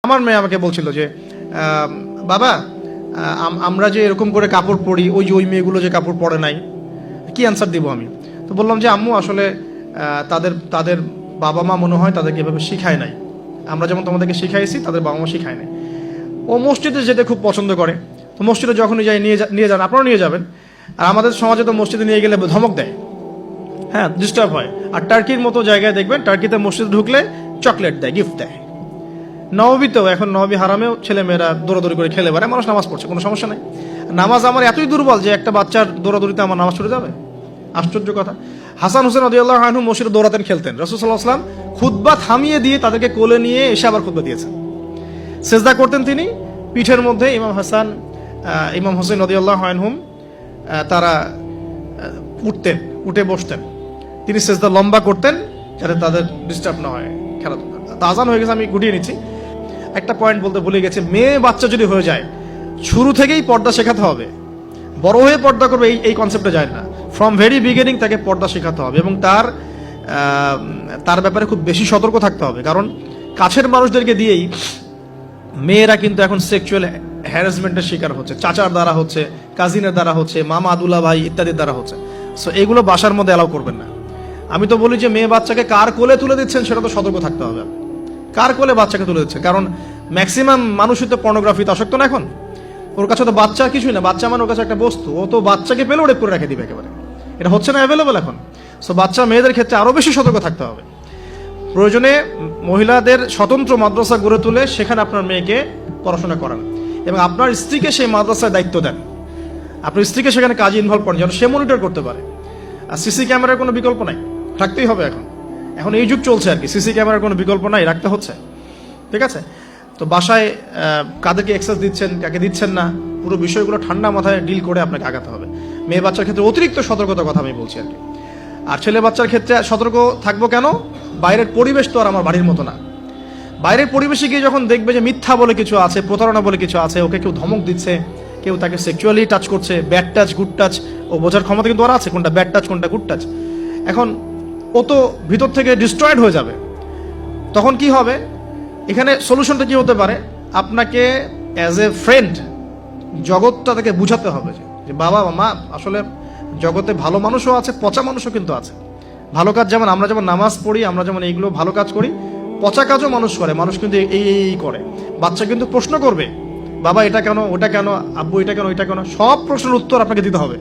আমার মেয়ে আমাকে বলছিল যে বাবা আমরা যে এরকম করে কাপড় পরি, ওই মেয়েগুলো যে কাপড় পরে নাই, কি অ্যান্সার দিব আমি? তো বললাম যে আম্মু আসলে তাদের বাবা মা মনে হয় তাদেরকে এভাবে শিখায় নাই, আমরা যেমন তোমাদেরকে শিখাইছি তাদের বাবা মা শিখায় নাই। ও মসজিদে যেতে খুব পছন্দ করে, তো মসজিদে যখনই যাই নিয়ে যান, আপনারাও নিয়ে যাবেন। আর আমাদের সমাজে তো মসজিদে নিয়ে গেলে ধমক দেয়, হ্যাঁ, ডিস্টার্ব হয়। আর টার্কির মতো জায়গায় দেখবেন, টার্কিতে মসজিদে ঢুকলে চকলেট দেয়, গিফট দেয়। নববীতেও এখন নবী হারামেও ছেলেমেয়েরা দৌড়াদৌড়ি করে খেলে বেড়ায়, মানুষ নামাজ পড়ছে, কোনো সমস্যা নাই। নামাজ আমার এতই দুর্বল যে একটা বাচ্চার দৌড়াদৌড়িতে আমার নামাজ ছুটে যাবে? আশ্চর্য কথা। হাসান হোসেন রাদিয়াল্লাহু আনহু মসজিদে দৌড়াতেন, খেলতেন। রাসূল সাল্লাল্লাহু আলাইহি ওয়াসাল্লাম খুতবা থামিয়ে দিয়ে তাদেরকে কোলে নিয়ে এসে আবার খুতবা দিয়েছেন। সেজদা করতেন তিনি, পিঠের মধ্যে ইমাম হাসান ইমাম হোসেন রাদিয়াল্লাহু আনহুম তারা উঠে বসতেন। তিনি সেজদা লম্বা করতেন যাতে তাদের ডিস্টার্ব না হয় খেলাধুলা। আজান হয়ে গেছে, আমি গুটিয়ে নিচ্ছি। একটা পয়েন্ট বলতে ভুলে গেছে, মেয়ে বাচ্চা যদি হয়ে যায় শুরু থেকেই পর্দা শেখাতে হবে। বড় হয়ে পর্দা করবে এই কনসেপ্টে যায় না, ফ্রম ভেরি বিগিনিং তাকে পর্দা শেখাতে হবে এবং তার ব্যাপারে খুব বেশি সতর্ক থাকতে হবে। কারণ কাছের মানুষদেরকে দিয়েই মেয়েরা কিন্তু এখন সেক্সুয়াল হ্যারাসমেন্টের শিকার হচ্ছে, চাচার দ্বারা হচ্ছে, কাজিনের দ্বারা হচ্ছে, মামা দুলা ভাই ইত্যাদির দ্বারা হচ্ছে। সো এগুলো বাসার মধ্যে অ্যালাউ করবেন না। আমি তো বলি যে মেয়ে বাচ্চাকে কার কোলে তুলে দিচ্ছেন সেটা তো সতর্ক থাকতে হবে। কার কোলে বাচ্চাকে তুলে দিচ্ছে? কারণ ম্যাক্সিমাম মানুষই তো পর্নোগ্রাফিতে আসক্ত না এখন। ওর কাছে তো বাচ্চা কিছুই না, বাচ্চা মানে ওর কাছে একটা বস্তু, ও তো বাচ্চাকে পেলে রেপ করে রেখে দিবে একেবারে। এটা হচ্ছে না অ্যাভেলেবল এখন। সো বাচ্চা মেয়েদের ক্ষেত্রে আরো বেশি সতর্ক থাকতে হবে। প্রয়োজনে মহিলাদের স্বতন্ত্র মাদ্রাসা গড়ে তুলে সেখানে আপনার মেয়েকে পড়াশোনা করান এবং আপনার স্ত্রীকে সেই মাদ্রাসায় দায়িত্ব দেন। আপনার স্ত্রীকে সেখানে কাজে ইনভলভ করেন যেন সে মনিটর করতে পারে। আর সিসি ক্যামেরার কোনো বিকল্প নাই, থাকতেই হবে। এখন এই যুগ চলছে আর কি, সিসি ক্যামেরার কোনো বিকল্প নাই, রাখতে হচ্ছে। ঠিক আছে? তো বাসায় কাদেরকে এক্সেস দিচ্ছেন, কাকে দিচ্ছেন না, পুরো বিষয়গুলো ঠান্ডা মাথায় ডিল করে আপনাকে আগাতে হবে। মেয়ে বাচ্চার ক্ষেত্রে অতিরিক্ত সতর্কতার কথা আমি বলছি আর কি। আর ছেলে বাচ্চার ক্ষেত্রে সতর্ক থাকবো কেন? বাইরের পরিবেশ তো আর আমার বাড়ির মতো না। বাইরের পরিবেশে গিয়ে যখন দেখবে যে মিথ্যা বলে কিছু আছে, প্রতারণা বলে কিছু আছে, ওকে কেউ ধমক দিচ্ছে, কেউ তাকে সেক্সুয়ালি টাচ করছে, ব্যাড টাচ গুড টাচ, ও বোঝার ক্ষমতা কিন্তু ওরা আছে কোনটা ব্যাড টাচ কোনটা গুড টাচ। এখন ও তো ভিতর থেকে ডিস্ট্রয়েড হয়ে যাবে। তখন কি হবে? এখানে সলিউশনটা কি হতে পারে? আপনাকে অ্যাজ এ ফ্রেন্ড জগৎটা তাকে বুঝাতে হবে যে বাবা মা আসলে জগতে ভালো মানুষও আছে, পচা মানুষও কিন্তু আছে। ভালো কাজ যেমন আমরা যেমন নামাজ পড়ি, আমরা যেমন এইগুলো ভালো কাজ করি, পচা কাজও মানুষ করে। মানুষ কিন্তু এই করে। বাচ্চা কিন্তু প্রশ্ন করবে, বাবা এটা কেন, ওটা কেন, আব্বু এটা কেন, ওইটা কেন। সব প্রশ্নের উত্তর আপনাকে দিতে হবে।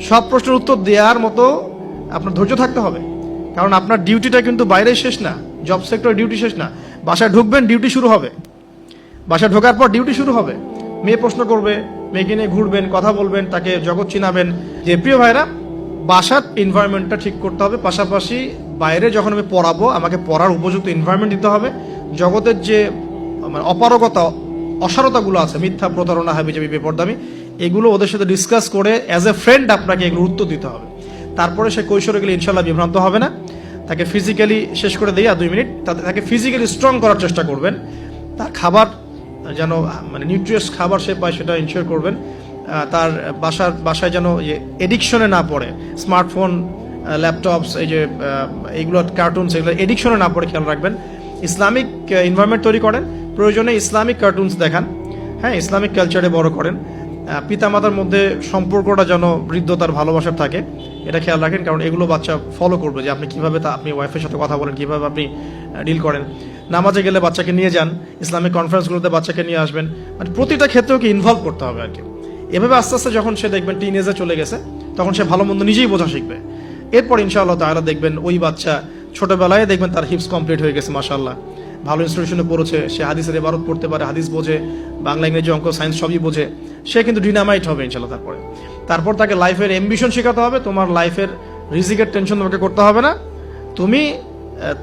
সব প্রশ্নের উত্তর দেওয়ার মতো আপনার ধৈর্য থাকতে হবে। কারণ আপনার ডিউটিটা কিন্তু বাইরে শেষ না, জব সেক্টর ডিউটি শেষ না। বাসায় ঢুকবেন, ডিউটি শুরু হবে। বাসায় ঢোকার পর ডিউটি শুরু হবে। মেয়ে প্রশ্ন করবে, মেয়েকে নিয়ে ঘুরবেন, কথা বলবেন, তাকে জগৎ চিনাবেন। যে প্রিয় ভাইরা, বাসার এনভায়রনমেন্টটা ঠিক করতে হবে। পাশাপাশি বাইরে যখন আমি পড়াবো, আমাকে পড়ার উপযুক্ত এনভায়রনমেন্ট দিতে হবে। জগতের যে মানে অপারগতা, অসারতাগুলো আছে, মিথ্যা, প্রতারণা, হাবিজাবি, বেপরদামি, এগুলো ওদের সাথে ডিসকাস করে অ্যাজ এ ফ্রেন্ড আপনাকে এগুলো উত্তর দিতে হবে। তারপরে সে কৈশোরে গেলে ইনশাল্লাহ বিভ্রান্ত হবে না। তাকে ফিজিক্যালি শেষ করে দিয়ে 2 মিনিট তাকে ফিজিক্যালি স্ট্রং করার চেষ্টা করবেন। তার খাবার যেন মানে নিউট্রিয়াস খাবার সে পায় সেটা ইনশিওর করবেন। তার বাসায় যেন এডিকশনে না পড়ে, স্মার্টফোন, ল্যাপটপস, এই যে এইগুলো কার্টুনস, এগুলো এডিকশনে না পড়ে খেয়াল রাখবেন। ইসলামিক এনভায়রনমেন্ট তৈরি করেন, প্রয়োজনে ইসলামিক কার্টুনস দেখান, হ্যাঁ, ইসলামিক কালচারে বড় করেন। পিতামাতার মধ্যে সম্পর্কটা যেন বৃদ্ধতার ভালোবাসার থাকে, এটা খেয়াল রাখেন। কারণ এগুলো বাচ্চা ফলো করবে যে আপনি কিভাবে আপনি ওয়াইফের সাথে কথা বলেন, কিভাবে আপনি ডিল করেন। নামাজে গেলে বাচ্চাকে নিয়ে যান, ইসলামিক কনফারেন্সগুলোতে বাচ্চাকে নিয়ে আসবেন। মানে প্রতিটা ক্ষেত্রে ওকে ইনভলভ করতে হবে আর কি। এভাবে আস্তে আস্তে যখন সে দেখবেন টিনেজে চলে গেছে, তখন সে ভালো মন্দ নিজেই বোঝা শিখবে। এরপর ইনশাআল্লাহ তাআলা দেখবেন ওই বাচ্চা ছোটবেলায় দেখবেন তার হিপস কমপ্লিট হয়ে গেছে, মাশাআল্লাহ, ভালো ইনস্টিটিউশনে পড়েছে, সে হাদিসের ইবারত পড়তে পারে, হাদিস বোঝে, বাংলা, ইংরেজি, অঙ্ক, সায়েন্স সবই বোঝে। সে কিন্তু ডিনামাইট হবে ইনশাআল্লাহ। তারপর তাকে লাইফের অ্যাম্বিশন শেখাতে হবে। তোমার লাইফের রিজিকের টেনশন তোমাকে করতে হবে না।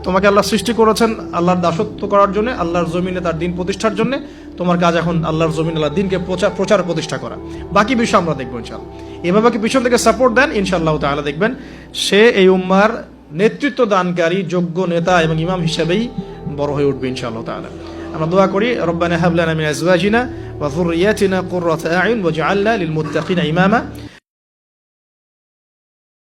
তোমাকে আল্লাহ সৃষ্টি করেছেন আল্লাহর দাসত্ব করার জন্য, আল্লাহর জমিনে তার দিন প্রতিষ্ঠার জন্য। তোমার কাজ এখন আল্লাহর জমিন, আল্লাহর দিনকে প্রচার প্রতিষ্ঠা করা। বাকি বিষয় আমরা দেখবো ইনশাআল্লাহ। এভাবে কি পিছন থেকে সাপোর্ট দেন, ইনশাআল্লাহ তাআলা দেখবেন সে এই উম্মার নেতৃত্ব দানকারী যোগ্য নেতা এবং ইমাম হিসেবেই বড় হয়ে উঠবে ইনশাআল্লাহ তাআলা। আমরা দোয়া করি, রব্বানা হাব লানা মিন আজওয়াজিনা ওয়া যুররিয়াতিনা কুররাতা আ'ইউন ওয়াজআলনা লিল মুত্তাকিনা ইমামা।